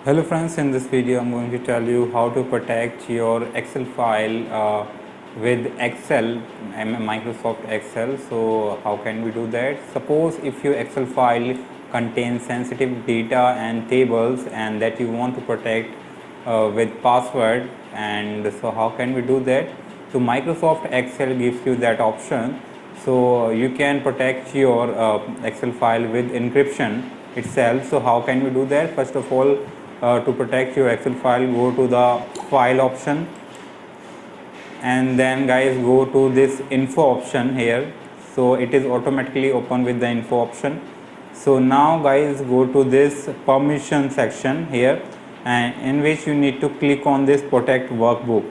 Hello friends, in this video I'm going to tell you how to protect your Excel file with Excel and Microsoft Excel. So how can we do that? Suppose if your Excel file contains sensitive data and tables and that you want to protect with password, and so how can we do that? So Microsoft Excel gives you that option. So you can protect your Excel file with encryption itself. So how can we do that? First of all, to protect your Excel file, go to the file option and then guys go to this info option here. So it is automatically open with the info option. So now guys go to this permission section here, and in which you need to click on this protect workbook.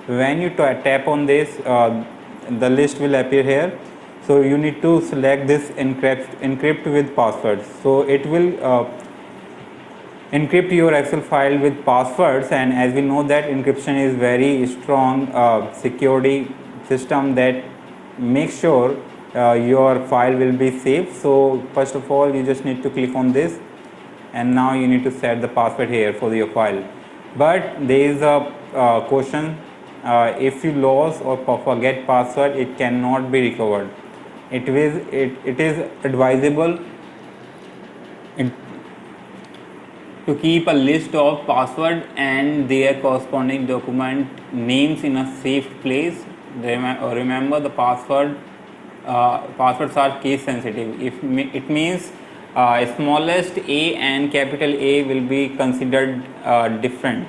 When you tap on this, the list will appear here. So you need to select this encrypt with passwords. So it will encrypt your Excel file with passwords, and as we know that encryption is very strong security system that makes sure your file will be safe. So first of all you just need to click on this, and now you need to set the password here for your file. But there is a question, if you lose or forget password, it cannot be recovered. It is advisable to keep a list of password and their corresponding document names in a safe place. Remember the passwords are case sensitive. If it means smallest a and capital A will be considered different.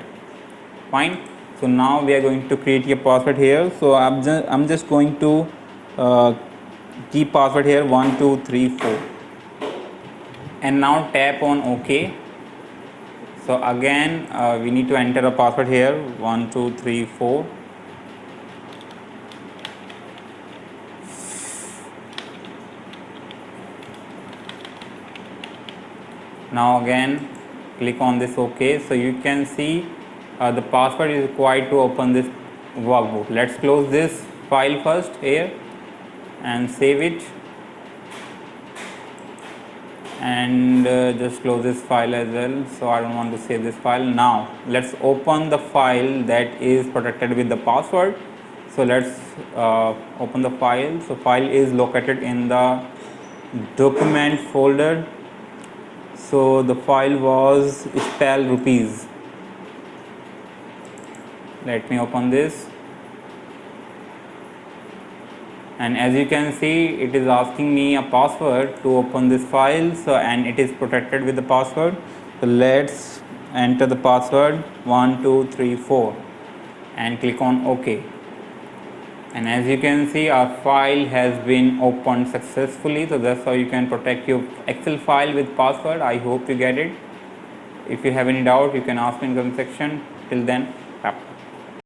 Fine. So now we are going to create a password here. So I'm just going to keep password here 1234, and now tap on OK. So again we need to enter a password here 1234. Now again click on this OK. So you can see the password is required to open this workbook. Let's close this file first here and save it, and just close this file as well. So I don't want to save this file. Now let's open the file that is protected with the password. So let's open the file. So file is located in the document folder. So the file was spell rupees. Let me open this, and as you can see it is asking me a password to open this file. So and it is protected with the password. So let's enter the password 1234 and click on OK, and as you can see our file has been opened successfully. So that's how you can protect your Excel file with password. I hope you get it. If you have any doubt you can ask me in the comment section. Till then, bye.